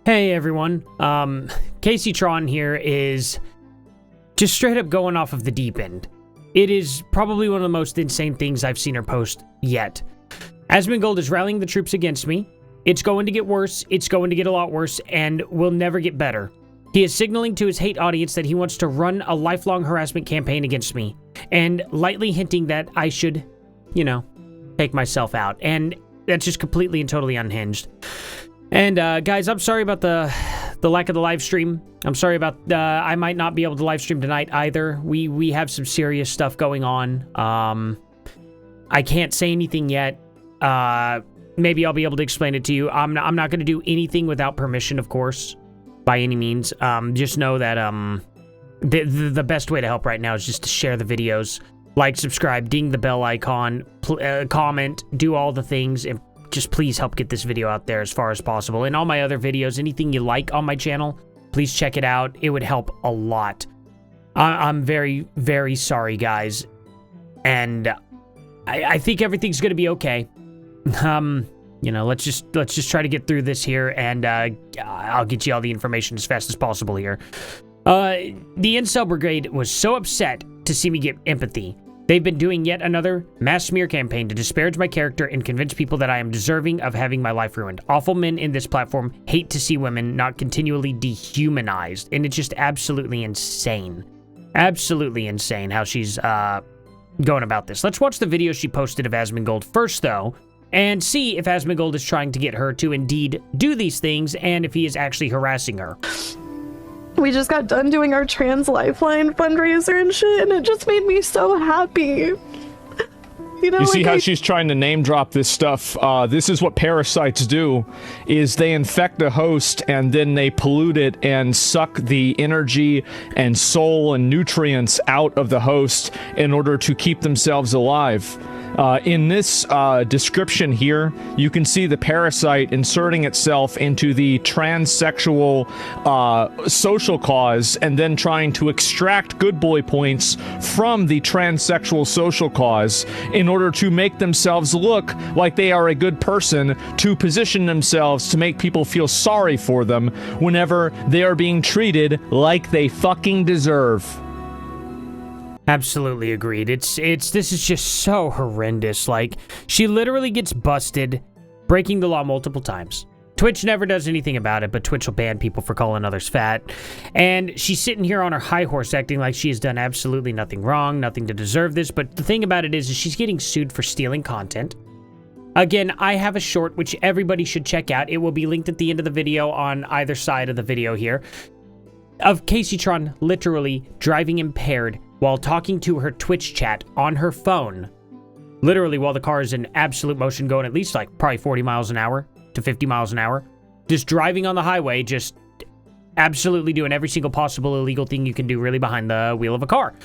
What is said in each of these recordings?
Hey everyone, Kaceytron here is just straight up going off of the deep end. It is probably one of the most insane things I've seen her post yet. Asmongold is rallying the troops against me. It's going to get worse, it's going to get a lot worse, and will never get better. He is signaling to his hate audience that he wants to run a lifelong harassment campaign against me, and lightly hinting that I should, you know, take myself out. And that's just completely and totally unhinged. And guys, I'm sorry about the lack of the live stream. I'm sorry about I might not be able to live stream tonight either. We have some serious stuff going on. I can't say anything yet. Maybe I'll be able to explain it to you. I'm not going to do anything without permission, of course, by any means. Just know that the best way to help right now is just to share the videos, like, subscribe, ding the bell icon, comment, do all the things, and just please help get this video out there as far as possible. And all my other videos, anything you like on my channel, please check it out. It would help a lot. I'm very, very sorry, guys. And I think everything's going to be okay. You know, let's just try to get through this here, and I'll get you all the information as fast as possible here. The Incel Brigade was so upset to see me get empathy. They've been doing yet another mass smear campaign to disparage my character and convince people that I am deserving of having my life ruined. Awful men in this platform hate to see women not continually dehumanized, and it's just absolutely insane. Absolutely insane how she's going about this. Let's watch the video she posted of Asmongold first, though, and see if Asmongold is trying to get her to indeed do these things, and if he is actually harassing her. We just got done doing our Trans Lifeline fundraiser and shit, and it just made me so happy. You know, you see how she's trying to name drop this stuff? This is what parasites do, is they infect a host and then they pollute it and suck the energy and soul and nutrients out of the host in order to keep themselves alive. In this description here, you can see the parasite inserting itself into the transsexual social cause and then trying to extract good boy points from the transsexual social cause in order to make themselves look like they are a good person, to position themselves to make people feel sorry for them whenever they are being treated like they fucking deserve. Absolutely agreed. This is just so horrendous. Like, she literally gets busted breaking the law multiple times. Twitch never does anything about it, but Twitch will ban people for calling others fat. And she's sitting here on her high horse acting like she has done absolutely nothing wrong, nothing to deserve this. But the thing about it is she's getting sued for stealing content. Again, I have a short, which everybody should check out. It will be linked at the end of the video on either side of the video here, of Kaceytron literally driving impaired while talking to her Twitch chat on her phone. Literally while the car is in absolute motion, going at least like probably 40 miles an hour to 50 miles an hour. Just driving on the highway, just absolutely doing every single possible illegal thing you can do really behind the wheel of a car.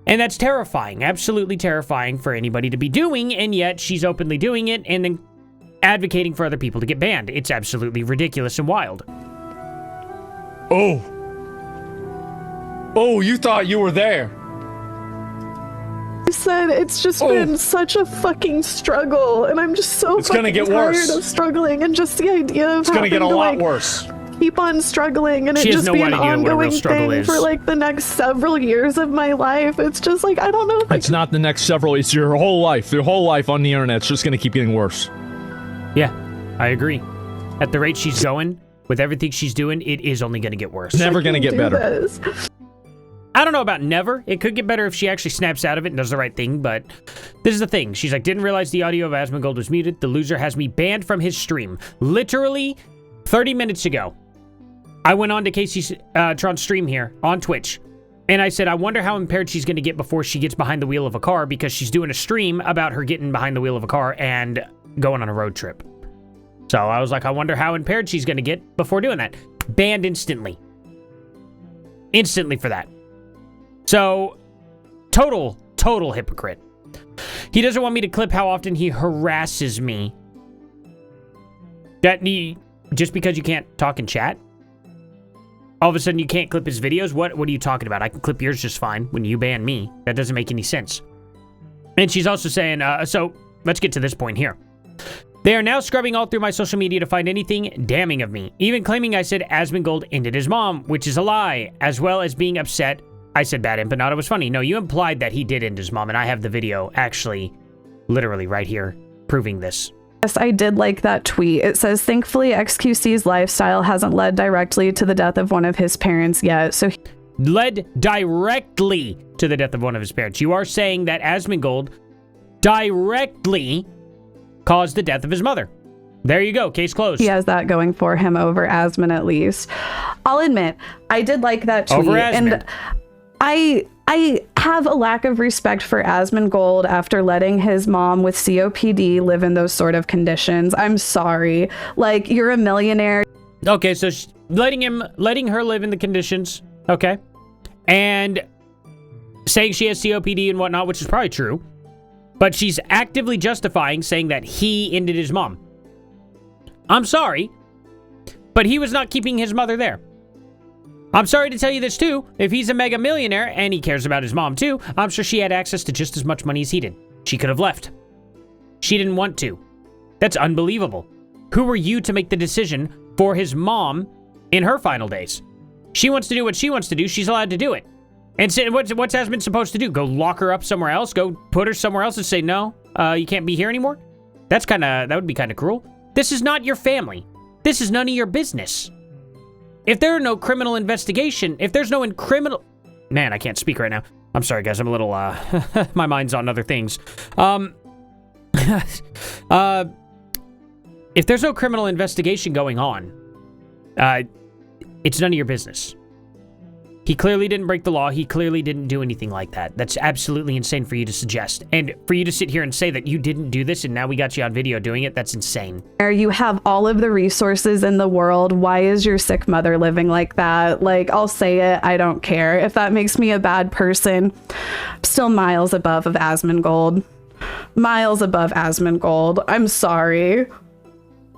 And that's terrifying, absolutely terrifying for anybody to be doing, and yet she's openly doing it and then advocating for other people to get banned. It's absolutely ridiculous and wild. Oh, you thought you were there. I said it's just been such a fucking struggle, and I'm just so fucking tired of struggling, and just the idea of it's gonna get a lot worse. Keep on struggling, and it just be an ongoing thing for like the next several years of my life. It's just like, I don't know. It's not the next several, it's your whole life. Your whole life on the internet's just gonna keep getting worse. Yeah, I agree. At the rate she's going, with everything she's doing, it is only gonna get worse. Never gonna get better. I don't know about never. It could get better if she actually snaps out of it and does the right thing, but this is the thing. She's like, didn't realize the audio of Asmongold was muted. The loser has me banned from his stream. Literally 30 minutes ago, I went on to Kaceytron's stream here on Twitch, and I said, I wonder how impaired she's going to get before she gets behind the wheel of a car, because she's doing a stream about her getting behind the wheel of a car and going on a road trip. So I was like, I wonder how impaired she's going to get before doing that. Banned instantly. Instantly for that. So, total hypocrite. He doesn't want me to clip how often he harasses me. Just because you can't talk in chat? All of a sudden you can't clip his videos? What are you talking about? I can clip yours just fine when you ban me. That doesn't make any sense. And she's also saying, so let's get to this point here. They are now scrubbing all through my social media to find anything damning of me, even claiming I said Asmongold ended his mom, which is a lie, as well as being upset I said bad empanada was funny. No, you implied that he did end his mom, and I have the video actually literally right here proving this. Yes, I did like that tweet. It says, thankfully, XQC's lifestyle hasn't led directly to the death of one of his parents yet. So led directly to the death of one of his parents. You are saying that Asmongold directly caused the death of his mother. There you go. Case closed. He has that going for him over Asmon, at least. I'll admit, I did like that tweet. Over Asmon. And I have a lack of respect for Asmongold after letting his mom with COPD live in those sort of conditions. I'm sorry. Like, you're a millionaire. Okay, so letting her live in the conditions. Okay. And saying she has COPD and whatnot, which is probably true. But she's actively justifying saying that he ended his mom. I'm sorry, but he was not keeping his mother there. I'm sorry to tell you this too. If he's a mega millionaire and he cares about his mom too, I'm sure she had access to just as much money as he did. She could have left. She didn't want to. That's unbelievable. Who were you to make the decision for his mom in her final days? She wants to do what she wants to do. She's allowed to do it. And so what's Asmon supposed to do? Go lock her up somewhere else? Go put her somewhere else and say, no, you can't be here anymore? That would be kind of cruel. This is not your family. This is none of your business. If there are no criminal investigation, if there's no criminal... Man, I can't speak right now. I'm sorry, guys. I'm a little, my mind's on other things. If there's no criminal investigation going on, it's none of your business. He clearly didn't break the law. He clearly didn't do anything like that. That's absolutely insane for you to suggest. And for you to sit here and say that you didn't do this and now we got you on video doing it, that's insane. You have all of the resources in the world. Why is your sick mother living like that? Like, I'll say it. I don't care. If that makes me a bad person, I'm still miles above of Asmongold. Miles above Asmongold. I'm sorry.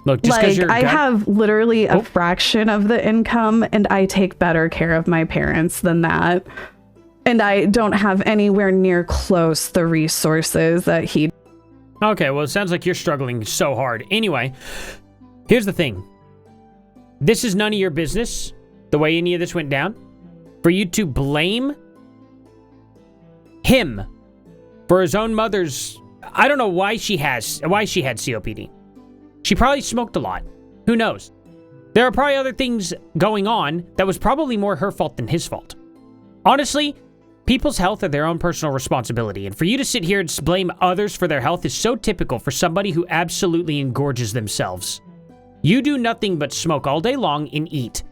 Look, just because I have literally a fraction of the income and I take better care of my parents than that. And I don't have anywhere near close the resources that he... Okay, well, it sounds like you're struggling so hard. Anyway, here's the thing. This is none of your business, the way any of this went down. For you to blame him for his own mother's... I don't know why she had COPD. She probably smoked a lot. Who knows? There are probably other things going on that was probably more her fault than his fault. Honestly, people's health are their own personal responsibility, and for you to sit here and blame others for their health is so typical for somebody who absolutely engorges themselves. You do nothing but smoke all day long and eat.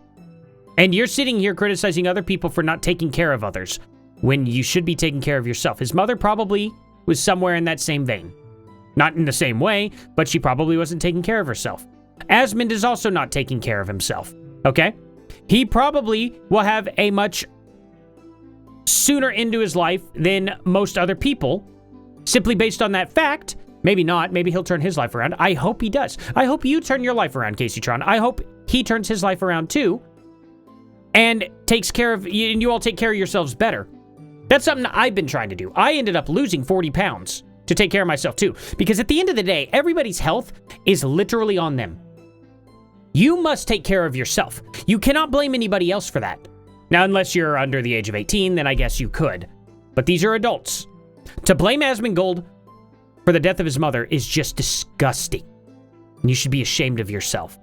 And you're sitting here criticizing other people for not taking care of others, when you should be taking care of yourself. His mother probably was somewhere in that same vein. Not in the same way, but she probably wasn't taking care of herself. Asmond is also not taking care of himself, okay? He probably will have a much sooner into his life than most other people, simply based on that fact. Maybe not. Maybe he'll turn his life around. I hope he does. I hope you turn your life around, Kaceytron. I hope he turns his life around too, and takes care of you, and you all take care of yourselves better. That's something I've been trying to do. I ended up losing 40 pounds. To take care of myself too. Because at the end of the day, everybody's health is literally on them. You must take care of yourself. You cannot blame anybody else for that. Now, unless you're under the age of 18, then I guess you could. But these are adults. To blame Asmongold for the death of his mother is just disgusting. And you should be ashamed of yourself.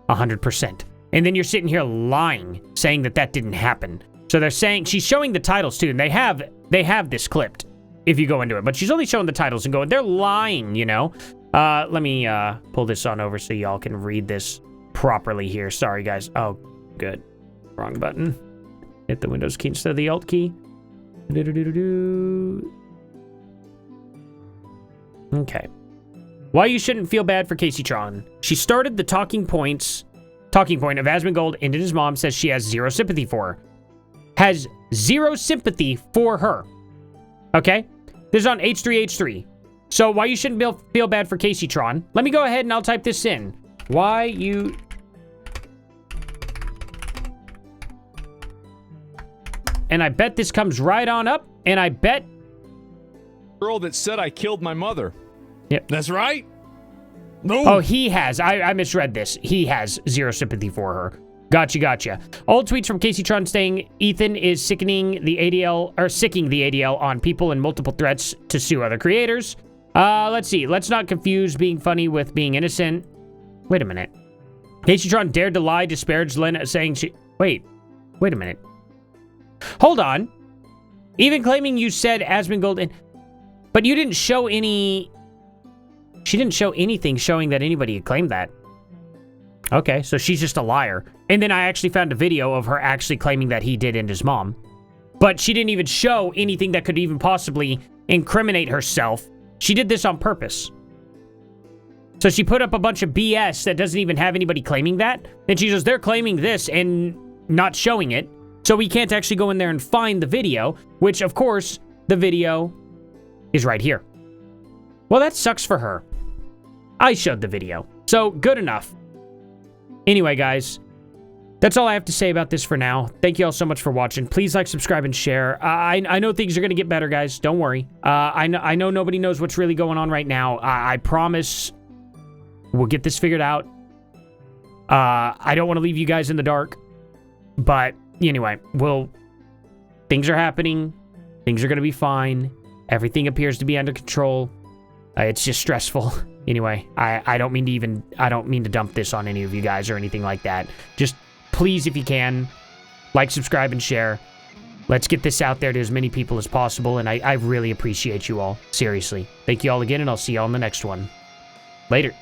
100%. And then you're sitting here lying, saying that that didn't happen. So they're saying, she's showing the titles too, and they have this clipped. If you go into it, but she's only showing the titles and going, they're lying, you know? Let me pull this on over so y'all can read this properly here. Sorry, guys. Oh, good. Wrong button. Hit the Windows key instead of the Alt key. Okay. Why you shouldn't feel bad for Kaceytron. She started the talking point of Asmongold ended his mom, says she has zero sympathy for her. Has zero sympathy for her. Okay? This is on H3H3. So why you shouldn't feel bad for Kaceytron. Let me go ahead and I'll type this in. Why you... And I bet this comes right on up. And I bet... Girl that said I killed my mother. Yep. That's right. No. Oh, he has. I misread this. He has zero sympathy for her. Gotcha. Old tweets from Kaceytron saying Ethan is sicking the ADL on people and multiple threats to sue other creators. Let's see. Let's not confuse being funny with being innocent. Wait a minute. Kaceytron dared to lie, disparage Lynn, saying she... Wait a minute. Hold on. Even claiming you said Asmongold and... But you didn't show any... She didn't show anything showing that anybody had claimed that. Okay, so she's just a liar. And then I actually found a video of her actually claiming that he did and his mom. But she didn't even show anything that could even possibly incriminate herself. She did this on purpose. So she put up a bunch of BS that doesn't even have anybody claiming that. And she goes, they're claiming this and not showing it. So we can't actually go in there and find the video, which, of course, the video is right here. Well, that sucks for her. I showed the video. So, good enough. Anyway, guys, that's all I have to say about this for now. Thank you all so much for watching. Please like, subscribe, and share. I know things are going to get better, guys. Don't worry. I know nobody knows what's really going on right now. I promise we'll get this figured out. I don't want to leave you guys in the dark. But, anyway, things are happening. Things are going to be fine. Everything appears to be under control. It's just stressful. Anyway, I don't mean to dump this on any of you guys or anything like that. Just please, if you can, like, subscribe, and share. Let's get this out there to as many people as possible, and I really appreciate you all. Seriously. Thank you all again, and I'll see you all in the next one. Later.